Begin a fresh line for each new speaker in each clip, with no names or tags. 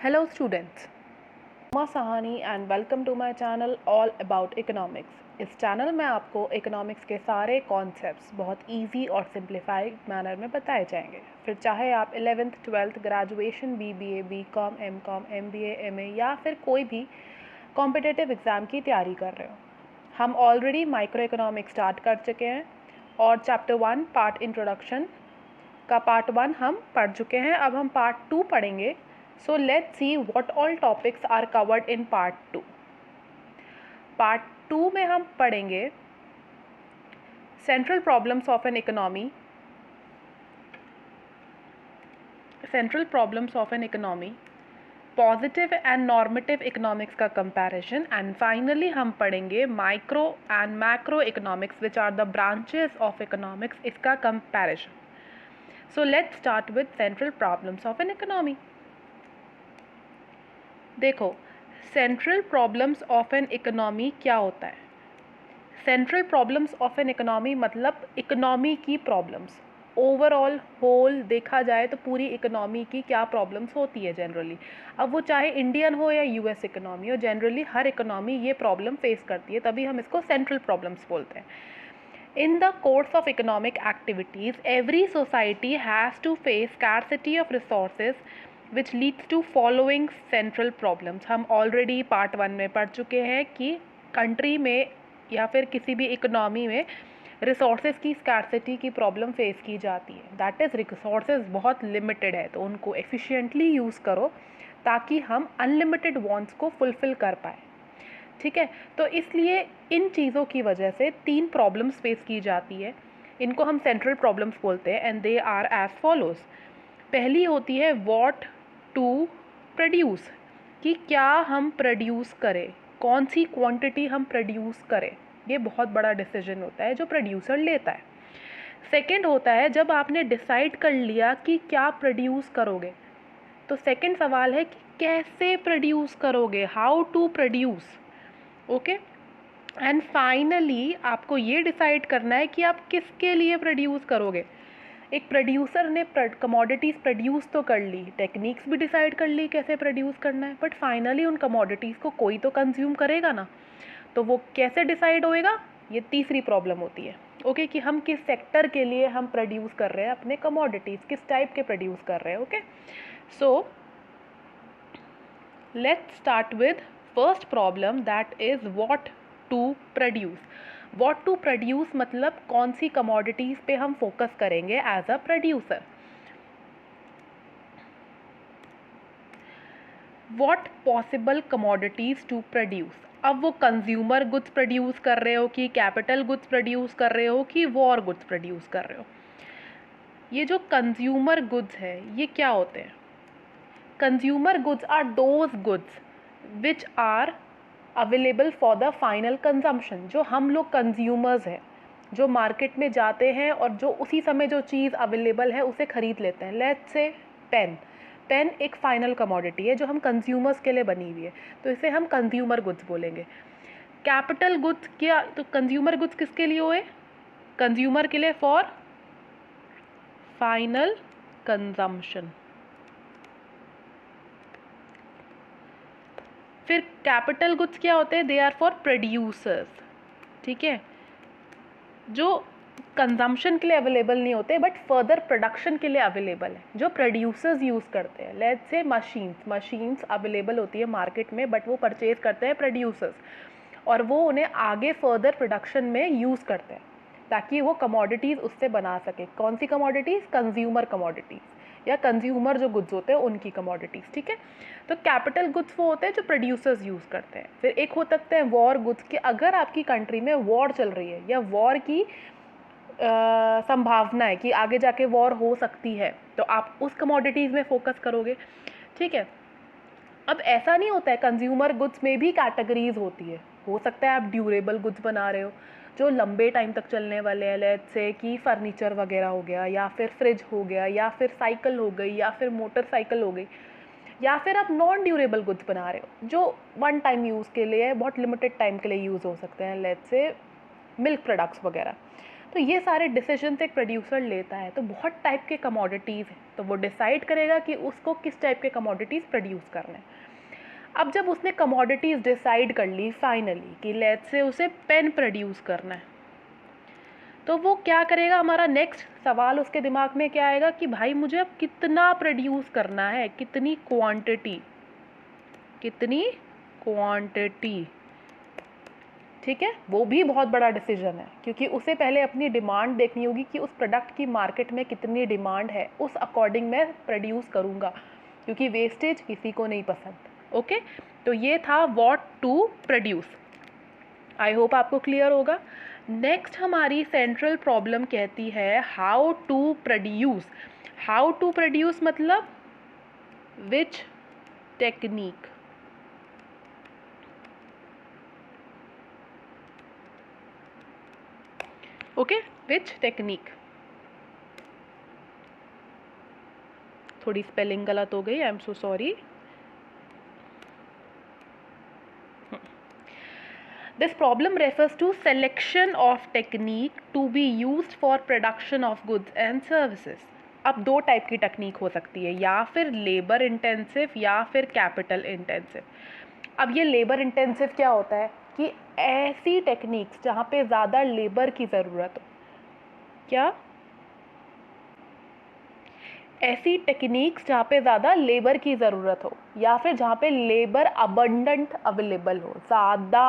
Hello students, मैं Sahani and welcome to my channel all about economics. इस channel में आपको इकोनॉमिक्स के सारे कॉन्सेप्ट्स बहुत इजी और सिंप्लीफाइड मैनर में बताए जाएंगे। फिर चाहे आप 11th 12th graduation BBA BCom MCom MBA MA या फिर कोई भी कॉम्पिटिटिव एग्ज़ाम की तैयारी कर रहे हो। हम ऑलरेडी माइक्रो इकोनॉमिक्स स्टार्ट कर चुके हैं और चैप्टर 1 पार्ट इंट्रोडक्शन का पार्ट 1 हम पढ़ चुके हैं। अब हम पार्ट 2 पढ़ेंगे। So let's see what all topics are covered in part 2. Part 2 में हम पढ़ेंगे central problems of an economy, positive and normative economics का comparison, and finally हम पढ़ेंगे micro and macro economics which are the branches of economics इसका comparison. So let's start with central problems of an economy. देखो, central problems of an economy क्या होता है? Central problems of an economy मतलब economy की problems, overall whole देखा जाए तो पूरी इकोनॉमी की क्या प्रॉब्लम्स होती है जनरली। अब वो चाहे इंडियन हो या यूएस इकोनॉमी हो, जनरली हर इकोनॉमी ये प्रॉब्लम फेस करती है, तभी हम इसको सेंट्रल प्रॉब्लम्स बोलते हैं। In the course of economic activities, every society has to face scarcity of resources which leads to following central problems. हम already part 1 में पढ़ चुके हैं कि कंट्री में या फिर किसी भी इकोनॉमी में रिसोर्सेज की स्कैरसिटी की प्रॉब्लम फेस की जाती है। दैट इज़ रिसोर्सेज बहुत लिमिटेड है, तो उनको एफिशिएंटली यूज़ करो ताकि हम अनलिमिटेड वांट्स को फुलफ़िल कर पाए। ठीक है, तो इसलिए इन चीज़ों की वजह से 3 प्रॉब्लम्स फेस की जाती है। इनको हम सेंट्रल प्रॉब्लम्स बोलते हैं and they are as follows. पहली होती है व्हाट टू प्रोड्यूस, कि क्या हम प्रोड्यूस करें, कौन सी क्वांटिटी हम प्रोड्यूस करें। ये बहुत बड़ा डिसीजन होता है जो प्रोड्यूसर लेता है। सेकंड होता है जब आपने डिसाइड कर लिया कि क्या प्रोड्यूस करोगे, तो सेकंड सवाल है कि कैसे प्रोड्यूस करोगे, how to produce. Okay, and finally आपको ये डिसाइड करना है कि आप किसके लिए प्रोड्यूस करोगे। एक प्रोड्यूसर ने कमोडिटीज़ प्रोड्यूस तो कर ली, टेक्निक्स भी डिसाइड कर ली कैसे प्रोड्यूस करना है, बट फाइनली उन कमोडिटीज़ को कोई तो कंज्यूम करेगा ना, तो वो कैसे डिसाइड होएगा, ये तीसरी प्रॉब्लम होती है। ओके, कि हम किस सेक्टर के लिए हम प्रोड्यूस कर रहे हैं अपने कमोडिटीज़, किस टाइप के प्रोड्यूस कर रहे हैं। Okay, so let's start with first problem, that is what to produce. What to produce मतलब कौन सी कमोडिटीज़ पे हम फोकस करेंगे as a producer. What possible commodities to produce. अब वो कंज्यूमर गुड्स प्रोड्यूस कर रहे हो कि कैपिटल गुड्स प्रोड्यूस कर रहे हो कि वॉर गुड्स प्रोड्यूस कर रहे हो। ये जो कंज्यूमर गुड्स है ये क्या होते हैं? Consumer goods are those goods which are available for the final consumption. जो हम लोग कंज्यूमर्स हैं, जो मार्केट में जाते हैं और जो उसी समय जो चीज़ अवेलेबल है उसे ख़रीद लेते हैं। लेट्स से पेन, पेन एक फाइनल कमोडिटी है जो हम कंज्यूमर्स के लिए बनी हुई है, तो इसे हम कंज्यूमर गुड्स बोलेंगे। कैपिटल गुड्स क्या, तो कंज्यूमर गुड्स किसके लिए हुए? कंज्यूमर के लिए, फॉर फाइनल कंजम्पशन। फिर कैपिटल गुड्स क्या होते हैं? They are for producers. ठीक है, जो कंजम्पशन के लिए अवेलेबल नहीं होते बट फर्दर प्रोडक्शन के लिए अवेलेबल है, जो प्रोड्यूसर्स यूज़ करते हैं। लेट्स से मशीन्स अवेलेबल होती है मार्केट में, बट वो परचेज करते हैं प्रोड्यूसर्स और वो उन्हें आगे फर्दर प्रोडक्शन में यूज़ करते हैं ताकि वो कमोडिटीज़ उससे बना सके। कौन सी कमोडिटीज़? कंज्यूमर कमोडिटीज़ या कंज्यूमर जो गुड्स होते हैं उनकी कमोडिटीज़। ठीक है, तो कैपिटल गुड्स वो होते हैं जो प्रोड्यूसर्स यूज़ करते हैं। फिर एक हो सकते हैं वॉर गुड्स, कि अगर आपकी कंट्री में वॉर चल रही है या वॉर की संभावना है कि आगे जाके वॉर हो सकती है, तो आप उस कमोडिटीज़ में फोकस करोगे। ठीक है, अब ऐसा नहीं होता है, कंज्यूमर गुड्स में भी कैटेगरीज होती है। हो सकता है आप ड्यूरेबल गुड्स बना रहे हो जो लंबे टाइम तक चलने वाले हैं, लेट्स से कि फर्नीचर वगैरह हो गया या फिर फ्रिज हो गया या फिर साइकिल हो गई या फिर मोटरसाइकिल हो गई, या फिर आप नॉन ड्यूरेबल गुड्स बना रहे हो जो वन टाइम यूज़ के लिए बहुत लिमिटेड टाइम के लिए यूज़ हो सकते हैं, लेट्स से मिल्क प्रोडक्ट्स वगैरह। तो ये सारे डिसीजन एक प्रोड्यूसर लेता है। तो बहुत टाइप के कमोडिटीज़ हैं, तो वो डिसाइड करेगा कि उसको किस टाइप के कमोडिटीज़ प्रोड्यूस करने हैं। अब जब उसने कमोडिटीज़ डिसाइड कर ली फाइनली कि लेट्स से उसे पेन प्रोड्यूस करना है, तो वो क्या करेगा, हमारा नेक्स्ट सवाल उसके दिमाग में क्या आएगा कि भाई मुझे अब कितना प्रोड्यूस करना है, कितनी क्वांटिटी, ठीक है। वो भी बहुत बड़ा डिसीजन है, क्योंकि उसे पहले अपनी डिमांड देखनी होगी कि उस प्रोडक्ट की मार्केट में कितनी डिमांड है, उस अकॉर्डिंग मैं प्रोड्यूस करूँगा, क्योंकि वेस्टेज किसी को नहीं पसंद। ओके, तो ये था what to produce. I hope आपको क्लियर होगा। नेक्स्ट हमारी सेंट्रल प्रॉब्लम कहती है how to produce. How to produce मतलब which technique, okay, which technique. थोड़ी स्पेलिंग गलत हो गई, I am so sorry. This problem refers to selection of technique to be used for production of goods and services. अब दो type की technique हो सकती है, या फिर लेबर इंटेंसिव या फिर कैपिटल इंटेंसिव। अब ये लेबर इंटेंसिव क्या होता है कि ऐसी टेक्निक्स जहाँ पे ज़्यादा लेबर की ज़रूरत हो, क्या ऐसी टेक्निक्स जहाँ पे ज़्यादा लेबर की ज़रूरत हो, या फिर जहाँ पे लेबर अबंडेंट अवेलेबल हो, ज़्यादा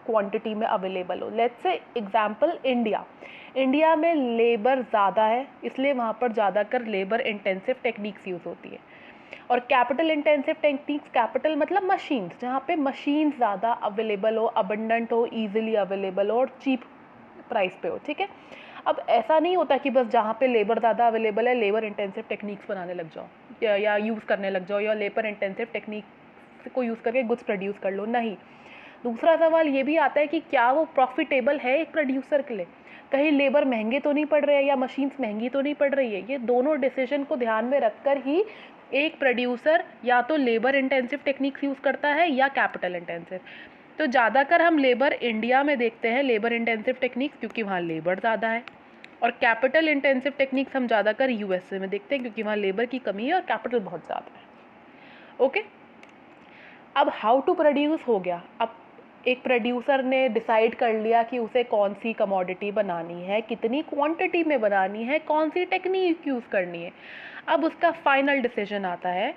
क्वांटिटी में अवेलेबल हो। लेट्स से एग्जांपल इंडिया में लेबर ज़्यादा है, इसलिए वहाँ पर ज़्यादातर लेबर इंटेंसिव टेक्निक्स यूज़ होती है। और कैपिटल इंटेंसिव टेक्निक्स, कैपिटल मतलब मशीन्स, जहाँ पे मशीन ज़्यादा अवेलेबल हो, अबंडेंट हो, ईजिली अवेलेबल हो और चीप प्राइस पे हो, ठीक है। अब ऐसा नहीं होता कि बस जहाँ पे लेबर ज़्यादा अवेलेबल है लेबर इंटेंसिव टेक्निक्स बनाने लग जाओ या यूज़ करने लग जाओ, या लेबर इंटेंसिव टेक्निक को यूज़ करके गुड्स प्रोड्यूस कर लो, नहीं। दूसरा सवाल ये भी आता है कि क्या वो प्रॉफिटेबल है एक प्रोड्यूसर के लिए, कहीं लेबर महंगे तो नहीं पड़ रहे हैं या मशीन्स महंगी तो नहीं पड़ रही है। ये दोनों डिसीजन को ध्यान में रखकर ही एक प्रोड्यूसर या तो लेबर इंटेंसिव टेक्निक्स यूज़ करता है या कैपिटल इंटेंसिव। तो ज़्यादातर हम लेबर इंडिया में देखते हैं लेबर इंटेंसिव टेक्निक्स, क्योंकि वहाँ लेबर ज़्यादा है, और कैपिटल इंटेंसिव टेक्निक्स हम ज़्यादातर यूएसए में देखते हैं, क्योंकि वहाँ लेबर की कमी है और कैपिटल बहुत ज़्यादा है। ओके, अब हाउ टू प्रोड्यूस हो गया। अब एक प्रोड्यूसर ने डिसाइड कर लिया कि उसे कौन सी कमोडिटी बनानी है, कितनी क्वांटिटी में बनानी है, कौन सी टेक्निक यूज़ करनी है। अब उसका फाइनल डिसीजन आता है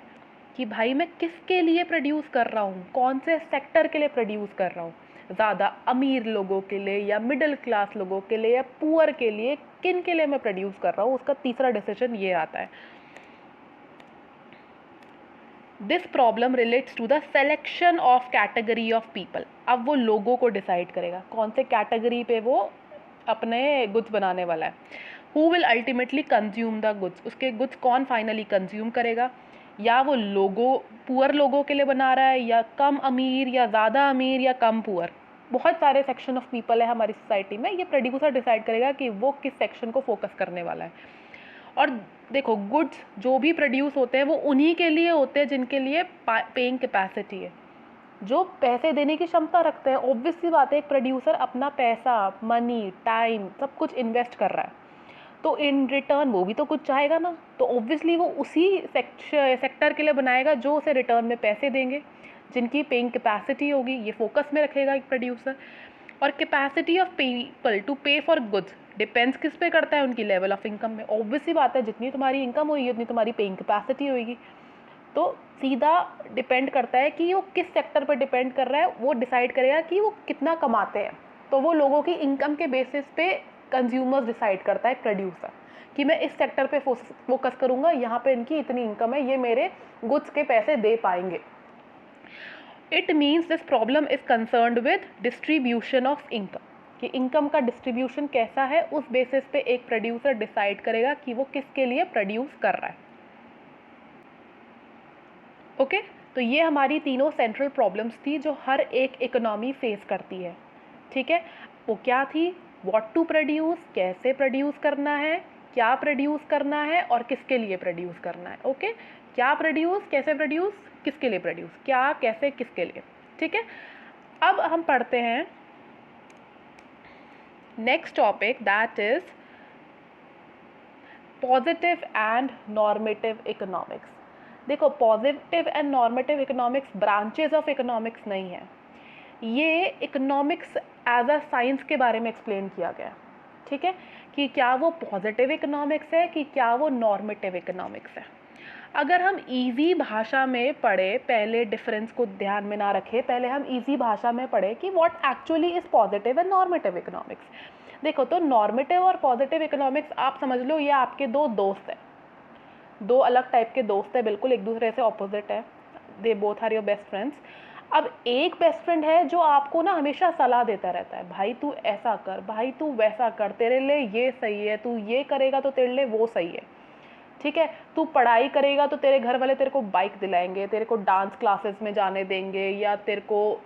कि भाई मैं किसके लिए प्रोड्यूस कर रहा हूँ, कौन से सेक्टर के लिए प्रोड्यूस कर रहा हूँ, ज़्यादा अमीर लोगों के लिए या मिडिल क्लास लोगों के लिए या पुअर के लिए, किन के लिए मैं प्रोड्यूस कर रहा हूँ। उसका तीसरा डिसीजन ये आता है, this problem relates to the selection of category of people. अब वो लोगों को डिसाइड करेगा कौन से कैटेगरी पे वो अपने गुड्स बनाने वाला है। Who will ultimately consume the goods, उसके गुड्स कौन फाइनली कंज्यूम करेगा, या वो लोगों पुअर लोगों के लिए बना रहा है, या कम अमीर या ज़्यादा अमीर या कम पुअर। बहुत सारे सेक्शन ऑफ पीपल है हमारी सोसाइटी में, ये प्रोड्यूसर डिसाइड करेगा कि वो किस सेक्शन को फोकस करने वाला है। और देखो गुड्स जो भी प्रोड्यूस होते हैं वो उन्हीं के लिए होते हैं जिनके लिए पेइंग कैपेसिटी है, जो पैसे देने की क्षमता रखते हैं। ऑब्वियस सी बात है, एक प्रोड्यूसर अपना पैसा, मनी, टाइम सब कुछ इन्वेस्ट कर रहा है, तो इन रिटर्न वो भी तो कुछ चाहेगा ना। तो ऑब्वियसली वो उसी सेक्टर के लिए बनाएगा जो उसे रिटर्न में पैसे देंगे, जिनकी पेइंग कैपेसिटी होगी। ये फोकस में रखेगा एक प्रोड्यूसर। और कैपेसिटी ऑफ पीपल टू पे फॉर गुड्स डिपेंड्स किस पे करता है, उनकी लेवल ऑफ इनकम में। ऑब्वियसली बात है, जितनी तुम्हारी इनकम होगी उतनी तुम्हारी पेइंग कैपेसिटी होगी। तो सीधा डिपेंड करता है कि वो किस सेक्टर पर डिपेंड कर रहा है, वो डिसाइड करेगा कि वो कितना कमाते हैं। तो वो लोगों की इनकम के बेसिस पे कंज्यूमर्स डिसाइड करता है प्रोड्यूसर, कि मैं इस सेक्टर पे फोकस करूँगा, यहाँ पे इनकी इतनी इनकम है, ये मेरे गुड्स के पैसे दे पाएंगे। It means this problem is concerned with distribution of income, कि इनकम का डिस्ट्रीब्यूशन कैसा है, उस बेसिस पे एक प्रोड्यूसर डिसाइड करेगा कि वो किसके लिए प्रोड्यूस कर रहा है। ओके, तो ये हमारी तीनों सेंट्रल प्रॉब्लम्स थी जो हर एक इकोनॉमी फेस करती है। ठीक है, वो क्या थी, व्हाट टू प्रोड्यूस, कैसे प्रोड्यूस करना है, क्या प्रोड्यूस करना है और किसके लिए प्रोड्यूस करना है। ओके, क्या प्रोड्यूस, कैसे प्रोड्यूस, किसके लिए प्रोड्यूस, क्या कैसे किसके लिए। ठीक है, अब हम पढ़ते हैं next topic that is positive and normative economics. देखो, positive and normative economics branches of economics नहीं है, ये इकोनॉमिक्स एज अ साइंस के बारे में एक्सप्लेन किया गया, ठीक है, कि क्या वो पॉजिटिव इकोनॉमिक्स है कि क्या वो नॉर्मेटिव इकोनॉमिक्स है। अगर हम इजी भाषा में पढ़े, पहले डिफरेंस को ध्यान में ना रखें, पहले हम इजी भाषा में पढ़े कि what actually is positive and normative economics. देखो, तो नॉर्मेटिव और पॉजिटिव इकोनॉमिक्स आप समझ लो ये आपके दो दोस्त हैं, दो अलग टाइप के दोस्त हैं, बिल्कुल एक दूसरे से ऑपोजिट है, they both are your best friends. अब एक बेस्ट फ्रेंड है जो आपको ना हमेशा सलाह देता रहता है, भाई तू ऐसा कर, भाई तू वैसा कर, तेरे लिए ये सही है, तू ये करेगा तो तेरे लिए वो सही है, ठीक है, तू पढ़ाई करेगा तो तेरे घर वाले तेरे को बाइक दिलाएंगे, तेरे को डांस क्लासेस में जाने देंगे, या तेरे को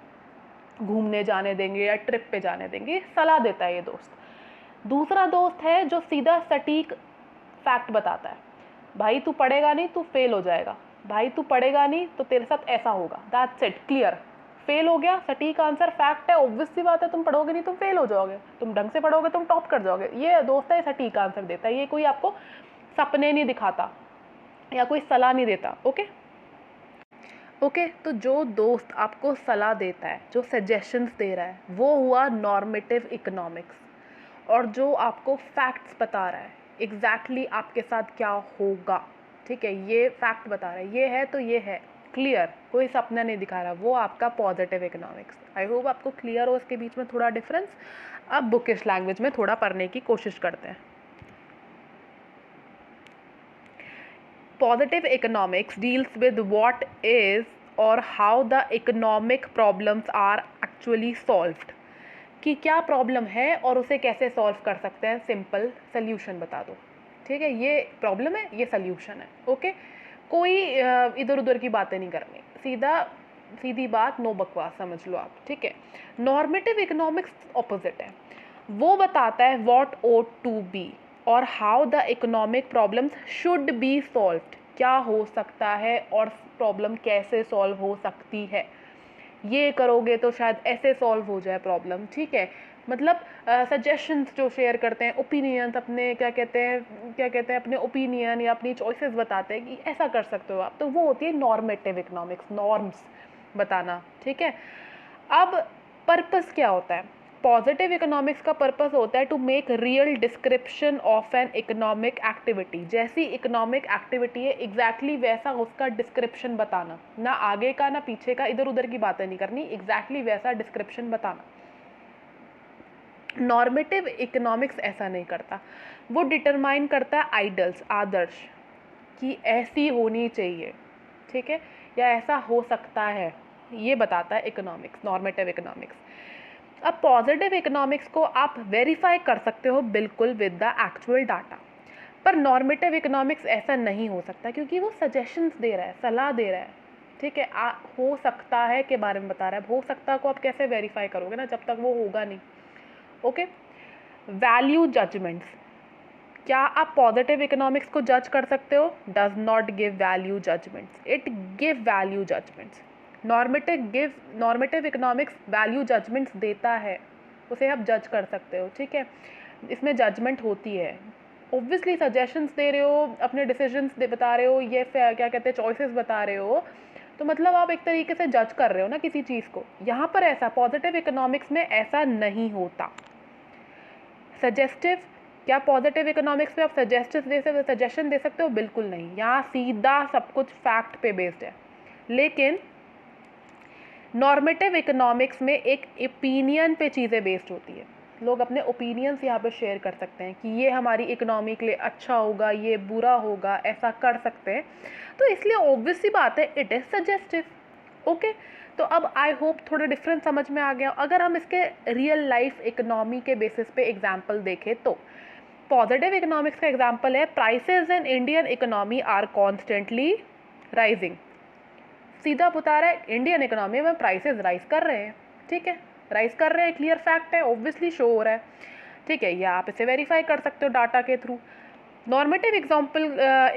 घूमने जाने देंगे, या ट्रिप पे जाने देंगे, सलाह देता है ये दोस्त। दूसरा दोस्त है जो सीधा सटीक फैक्ट बताता है, भाई तू पढ़ेगा नहीं तू फेल हो जाएगा, भाई तू पढ़ेगा नहीं तो तेरे साथ ऐसा होगा, दैट्स इट, क्लियर, फेल हो गया, सटीक आंसर, फैक्ट है, ऑब्वियस सी बात है, तुम पढ़ोगे नहीं तुम फेल हो जाओगे, तुम ढंग से पढ़ोगे तुम टॉप कर जाओगे। ये दोस्त है सटीक आंसर देता है, ये कोई आपको सपने नहीं दिखाता या कोई सलाह नहीं देता। ओके, तो जो दोस्त आपको सलाह देता है, जो सजेशंस दे रहा है, वो हुआ नॉर्मेटिव इकोनॉमिक्स। और जो आपको फैक्ट्स बता रहा है एग्जैक्टली आपके साथ क्या होगा, ठीक है, ये फैक्ट बता रहा है, ये है तो ये है, क्लियर, कोई सपना नहीं दिखा रहा, वो आपका पॉजिटिव इकोनॉमिक्स। आई होप आपको क्लियर हो इसके बीच में थोड़ा डिफरेंस। अब बुकिश लैंग्वेज में थोड़ा पढ़ने की कोशिश करते हैं। Positive economics deals with what is or how the economic problems are actually solved, कि क्या प्रॉब्लम है और उसे कैसे सॉल्व कर सकते हैं, सिंपल सल्यूशन बता दो, ठीक है, ये प्रॉब्लम है ये सल्यूशन है। ओके, कोई इधर उधर की बातें नहीं करनी, सीधी बात, नो बकवास, समझ लो आप, ठीक है। नॉर्मेटिव इकोनॉमिक्स ऑपोजिट है, वो बताता है व्हाट ओट टू बी और how the economic problems should be solved, क्या हो सकता है और प्रॉब्लम कैसे सॉल्व हो सकती है, ये करोगे तो शायद ऐसे सॉल्व हो जाए प्रॉब्लम, ठीक है, मतलब सजेशंस जो शेयर करते हैं, ओपिनियंस, अपने क्या कहते हैं अपने ओपिनियन या अपनी चॉइसेस बताते हैं कि ऐसा कर सकते हो आप, तो वो होती है नॉर्मेटिव इकोनॉमिक्स, नॉर्म्स बताना, ठीक है। अब पर्पस क्या होता है, पॉजिटिव इकोनॉमिक्स का पर्पस होता है to make real description of an economic activity, जैसी इकोनॉमिक एक्टिविटी है एग्जैक्टली वैसा उसका डिस्क्रिप्शन बताना, ना आगे का ना पीछे का, इधर उधर की बातें नहीं करनी, एग्जैक्टली वैसा डिस्क्रिप्शन बताना। नॉर्मेटिव इकोनॉमिक्स ऐसा नहीं करता, वो डिटरमाइन करता है आइडल्स, आदर्श, कि ऐसी होनी चाहिए, ठीक है, या ऐसा हो सकता है, ये बताता है इकोनॉमिक्स, नॉर्मेटिव इकोनॉमिक्स। अब पॉजिटिव इकोनॉमिक्स को आप वेरीफाई कर सकते हो बिल्कुल विद द एक्चुअल डाटा, पर नॉर्मेटिव इकोनॉमिक्स ऐसा नहीं हो सकता क्योंकि वो सजेशंस दे रहा है, सलाह दे रहा है, ठीक है, हो सकता है के बारे में बता रहा है, हो सकता को आप कैसे वेरीफाई करोगे ना जब तक वो होगा नहीं। ओके, वैल्यू जजमेंट्स, क्या आप पॉजिटिव इकोनॉमिक्स को जज कर सकते हो, does not give value judgements, it give value judgements. Normative economics value judgements देता है, उसे आप जज कर सकते हो, ठीक है, इसमें जजमेंट होती है, ऑब्वियसली सजेशंस दे रहे हो, अपने डिसीजंस बता रहे हो, ये क्या कहते हैं चॉइसेस बता रहे हो, तो मतलब आप एक तरीके से जज कर रहे हो ना किसी चीज़ को। यहाँ पर ऐसा पॉजिटिव इकोनॉमिक्स में ऐसा नहीं होता। सजेस्टिव, क्या पॉजिटिव इकोनॉमिक्स में आप सजेशन दे सकते हो, बिल्कुल नहीं, यहाँ सीधा सब कुछ फैक्ट पे बेस्ड है। लेकिन नॉर्मेटिव इकोनॉमिक्स में एक ओपिनियन पे चीज़ें बेस्ड होती है, लोग अपने ओपिनियंस यहाँ पे शेयर कर सकते हैं कि ये हमारी इकोनॉमी के लिए अच्छा होगा, ये बुरा होगा, ऐसा कर सकते हैं, तो इसलिए ऑब्वियस सी बात है इट इज़ सजेस्टिव। ओके, तो अब आई होप थोड़ा डिफरेंस समझ में आ गया। अगर हम इसके रियल लाइफ इकोनॉमी के बेसिस पे एग्जाम्पल देखें तो पॉजिटिव इकोनॉमिक्स का एग्जाम्पल है prices in Indian economy are constantly rising, सीधा बता रहा है इंडियन इकोनॉमी में प्राइसेस राइज कर रहे हैं, ठीक है, राइज कर रहे हैं, क्लियर फैक्ट है, ऑब्वियसली शो हो रहा है, ठीक है, या आप इसे वेरीफाई कर सकते हो डाटा के थ्रू। नॉर्मेटिव एग्जाम्पल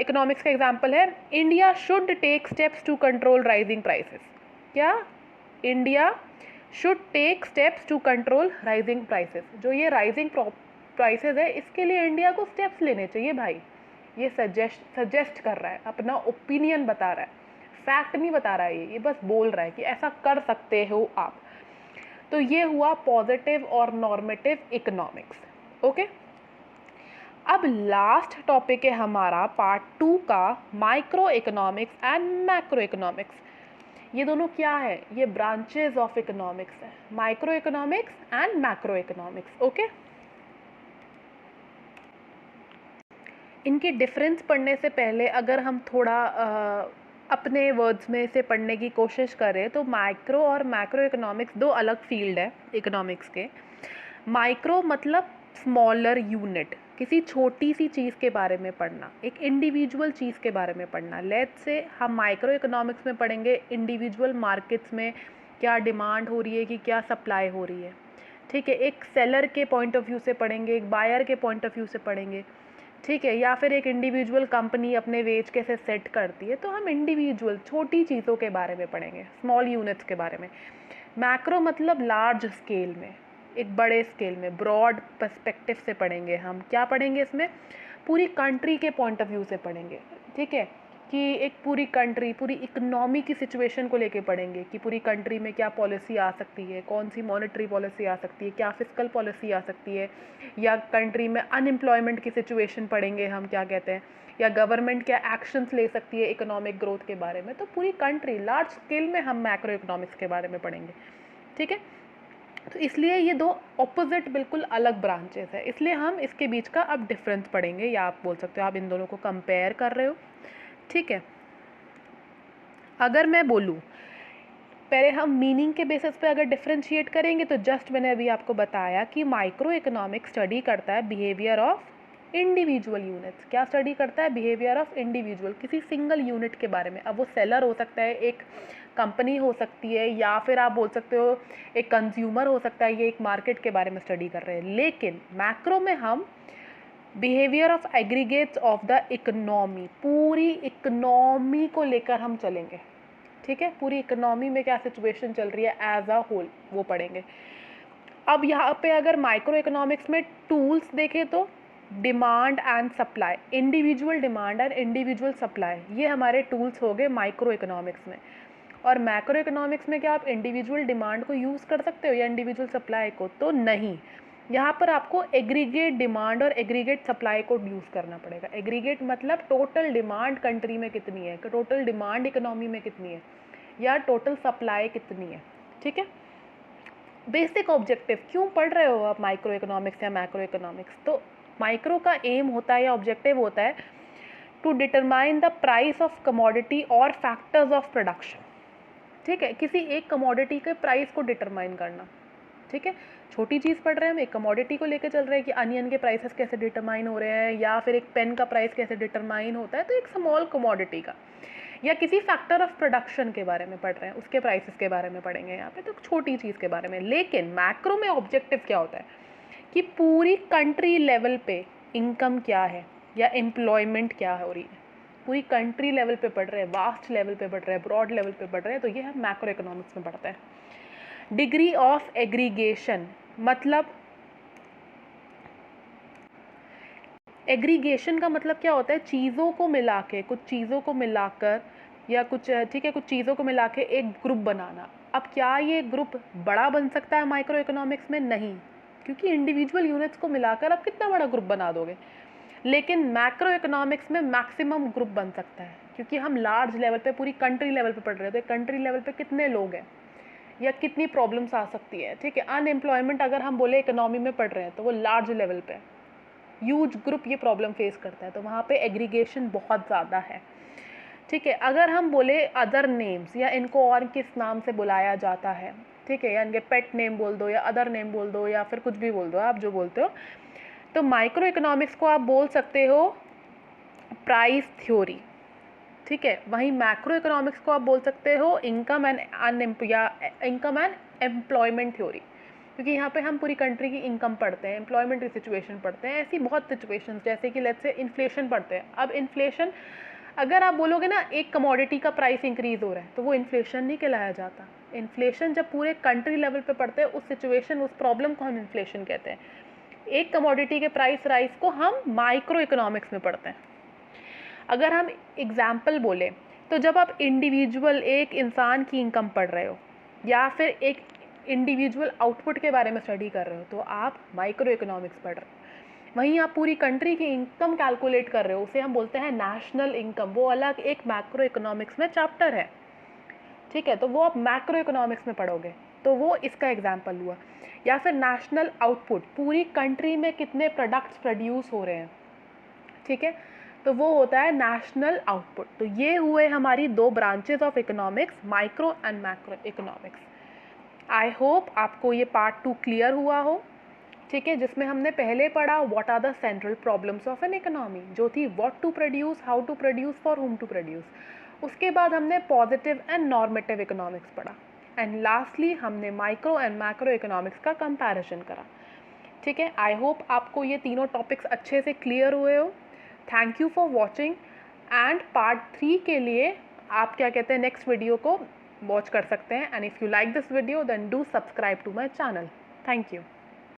इकोनॉमिक्स का एग्जाम्पल है India should take steps to control rising prices, क्या India should take steps to control rising prices. जो ये राइजिंग प्राइसेस है इसके लिए इंडिया को स्टेप्स लेने चाहिए भाई। ये सजेस्ट कर रहा है, अपना ओपिनियन बता रहा है, फैक्ट नहीं बता रहा है, ये बस बोल रहा है कि ऐसा कर सकते हो आप। तो ये हुआ पॉजिटिव और नॉर्मेटिव इकोनॉमिक्स। ओके, अब लास्ट टॉपिक है हमारा पार्ट 2 का, micro economics and macro economics. ये दोनों क्या है? ये ब्रांचेस ऑफ इकोनॉमिक्स है, micro economics and macro economics. Okay, इनके डिफरेंस पढ़ने से पहले अगर हम थोड़ा अपने वर्ड्स में इसे पढ़ने की कोशिश करें तो माइक्रो और मैक्रो इकोनॉमिक्स दो अलग फील्ड है इकोनॉमिक्स के। माइक्रो मतलब स्मॉलर यूनिट, किसी छोटी सी चीज़ के बारे में पढ़ना, एक इंडिविजुअल चीज़ के बारे में पढ़ना। लेट्स से हम माइक्रो इकोनॉमिक्स में पढ़ेंगे इंडिविजुअल मार्केट्स में क्या डिमांड हो रही है कि क्या सप्लाई हो रही है, ठीक है। एक सेलर के पॉइंट ऑफ व्यू से पढ़ेंगे, एक बायर के पॉइंट ऑफ व्यू से पढ़ेंगे, ठीक है। या फिर एक इंडिविजुअल कंपनी अपने वेज कैसे सेट करती है, तो हम इंडिविजुअल छोटी चीज़ों के बारे में पढ़ेंगे, स्मॉल यूनिट्स के बारे में। मैक्रो मतलब लार्ज स्केल में, एक बड़े स्केल में, ब्रॉड पर्सपेक्टिव से पढ़ेंगे हम। क्या पढ़ेंगे इसमें? पूरी कंट्री के पॉइंट ऑफ व्यू से पढ़ेंगे, ठीक है, कि एक पूरी कंट्री, पूरी इकोनॉमी की सिचुएशन को लेके पढ़ेंगे कि पूरी कंट्री में क्या पॉलिसी आ सकती है, कौन सी मॉनेटरी पॉलिसी आ सकती है, क्या फिस्कल पॉलिसी आ सकती है, या कंट्री में अनएम्प्लॉयमेंट की सिचुएशन पढ़ेंगे हम, क्या कहते हैं, या गवर्नमेंट क्या एक्शंस ले सकती है इकोनॉमिक ग्रोथ के बारे में। तो पूरी कंट्री लार्ज स्केल में हम मैक्रो इकोनॉमिक्स के बारे में पढ़ेंगे, ठीक है। तो इसलिए ये दो ऑपोजिट बिल्कुल अलग ब्रांचेस है, इसलिए हम इसके बीच का अब डिफरेंस पढ़ेंगे, या आप बोल सकते हो आप इन दोनों को कंपेयर कर रहे हो, ठीक है। अगर मैं बोलूँ, पहले हम मीनिंग के बेसिस पे अगर डिफ्रेंशिएट करेंगे तो जस्ट मैंने अभी आपको बताया कि माइक्रो इकोनॉमिक्स स्टडी करता है बिहेवियर ऑफ इंडिविजुअल यूनिट्स। क्या स्टडी करता है? बिहेवियर ऑफ इंडिविजुअल, किसी सिंगल यूनिट के बारे में। अब वो सेलर हो सकता है, एक कंपनी हो सकती है, या फिर आप बोल सकते हो एक कंज्यूमर हो सकता है, ये एक मार्केट के बारे में स्टडी कर रहे हैं। लेकिन मैक्रो में हम behaviour of aggregates of the economy, पूरी इकोनॉमी को लेकर हम चलेंगे, ठीक है। पूरी इकोनॉमी में क्या सिचुएशन चल रही है एज अ होल, वो पढ़ेंगे। अब यहाँ पे अगर माइक्रो इकोनॉमिक्स में टूल्स देखें तो demand and supply, individual demand and individual supply, ये हमारे टूल्स हो गए माइक्रो इकोनॉमिक्स में। और मैक्रो इकोनॉमिक्स में क्या आप इंडिविजुअल डिमांड को यूज़ कर सकते हो या इंडिविजुअल सप्लाई को? तो नहीं, यहाँ पर आपको एग्रीगेट डिमांड और एग्रीगेट सप्लाई को यूज़ करना पड़ेगा। एग्रीगेट मतलब टोटल डिमांड कंट्री में कितनी है, टोटल डिमांड इकोनॉमी में कितनी है, या टोटल सप्लाई कितनी है, ठीक है। बेसिक ऑब्जेक्टिव, क्यों पढ़ रहे हो आप माइक्रो इकोनॉमिक्स या मैक्रो इकोनॉमिक्स? तो माइक्रो का एम होता है या ऑब्जेक्टिव होता है to determine the price of commodity और फैक्टर्स ऑफ प्रोडक्शन, ठीक है। किसी एक कमोडिटी के प्राइस को डिटरमाइन करना, ठीक है। छोटी चीज़ पढ़ रहे हैं हम, एक कमोडिटी को लेकर चल रहे हैं कि अनियन के प्राइसेस कैसे डिटरमाइन हो रहे हैं, या फिर एक पेन का प्राइस कैसे डिटरमाइन होता है, तो एक स्मॉल कमोडिटी का, या किसी फैक्टर ऑफ प्रोडक्शन के बारे में पढ़ रहे हैं, उसके प्राइसेस के बारे में पढ़ेंगे यहाँ पे, तो छोटी चीज़ के बारे में। लेकिन मैक्रो में ऑब्जेक्टिव क्या होता है कि पूरी कंट्री लेवल पे इनकम क्या है या एम्प्लॉयमेंट क्या हो रही है, पूरी कंट्री लेवल पे पढ़ रहे हैं, वास्ट लेवल पे पढ़ रहे हैं, ब्रॉड लेवल पे पढ़ रहे हैं, तो ये हम मैक्रो इकोनॉमिक्स में पढ़ते हैं। डिग्री ऑफ एग्रीगेशन मतलब, एग्रीगेशन का मतलब क्या होता है? चीज़ों को मिला के, कुछ चीज़ों को मिलाकर, या कुछ, ठीक है, कुछ चीज़ों को मिला के एक ग्रुप बनाना। अब क्या ये ग्रुप बड़ा बन सकता है माइक्रो इकोनॉमिक्स में? नहीं, क्योंकि इंडिविजुअल यूनिट्स को मिलाकर आप कितना बड़ा ग्रुप बना दोगे। लेकिन मैक्रो इकोनॉमिक्स में मैक्सिमम ग्रुप बन सकता है, क्योंकि हम लार्ज लेवल पे, पूरी कंट्री लेवल पे पढ़ रहे हैं, तो कंट्री लेवल पे कितने लोग हैं या कितनी प्रॉब्लम्स आ सकती है, ठीक है। अनएम्प्लॉयमेंट अगर हम बोले इकोनॉमी में पढ़ रहे हैं तो वो लार्ज लेवल पे, ह्यूज ग्रुप ये प्रॉब्लम फेस करता है, तो वहाँ पे एग्रीगेशन बहुत ज़्यादा है, ठीक है। अगर हम बोले अदर नेम्स, या इनको और किस नाम से बुलाया जाता है, ठीक है, या इनके पेट नेम बोल दो, या अदर नेम बोल दो, या फिर कुछ भी बोल दो, आप जो बोलते हो, तो माइक्रो इकोनॉमिक्स को आप बोल सकते हो प्राइस थ्योरी, ठीक है। वहीं मैक्रो इकोनॉमिक्स को आप बोल सकते हो income and income and employment theory, क्योंकि यहाँ पे हम पूरी कंट्री की इनकम पढ़ते हैं, एम्प्लॉयमेंट की सिचुएशन पढ़ते हैं, ऐसी बहुत सिचुएशंस, जैसे कि लेट्स से इन्फ्लेशन पढ़ते हैं। अब इन्फ्लेशन अगर आप बोलोगे ना एक कमोडिटी का प्राइस इंक्रीज हो रहा है तो वो इन्फ्लेशन नहीं कहलाया जाता। इन्फ्लेशन जब पूरे कंट्री लेवल पे पड़ते हैं उस सिचुएशन, उस प्रॉब्लम को हम इन्फ्लेशन कहते हैं। एक कमोडिटी के प्राइस राइज को हम माइक्रो इकोनॉमिक्स में पढ़ते हैं। अगर हम एग्जाम्पल बोले तो जब आप इंडिविजुअल एक इंसान की इनकम पढ़ रहे हो या फिर एक इंडिविजुअल आउटपुट के बारे में स्टडी कर रहे हो तो आप माइक्रो इकोनॉमिक्स पढ़ रहे हो। वहीं आप पूरी कंट्री की इनकम कैलकुलेट कर रहे हो, उसे हम बोलते हैं नेशनल इनकम, वो अलग एक मैक्रो इकोनॉमिक्स में चैप्टर है। ठीक है, तो वो आप मैक्रो इकोनॉमिक्स में पढ़ोगे, तो वो इसका एग्जाम्पल हुआ। या फिर नेशनल आउटपुट, पूरी कंट्री में कितने प्रोडक्ट्स प्रोड्यूस हो रहे हैं, ठीक है, तो वो होता है नेशनल आउटपुट। तो ये हुए हमारी दो branches of economics, micro and macro economics. I hope आपको ये पार्ट 2 क्लियर हुआ हो, ठीक है, जिसमें हमने पहले पढ़ा what are the central problems of an economy, जो थी what to produce, how to produce, for whom to produce. उसके बाद हमने पॉजिटिव एंड नॉर्मेटिव इकोनॉमिक्स पढ़ा, एंड लास्टली हमने माइक्रो एंड मैक्रो इकोनॉमिक्स का कंपैरिजन करा। ठीक है, आई होप आपको ये तीनों टॉपिक्स अच्छे से क्लियर हुए हो। Thank you for watching, and part 3 के लिए आप क्या कहते हैं नेक्स्ट वीडियो को वॉच कर सकते हैं। And if you like this video then do subscribe to my channel. Thank you.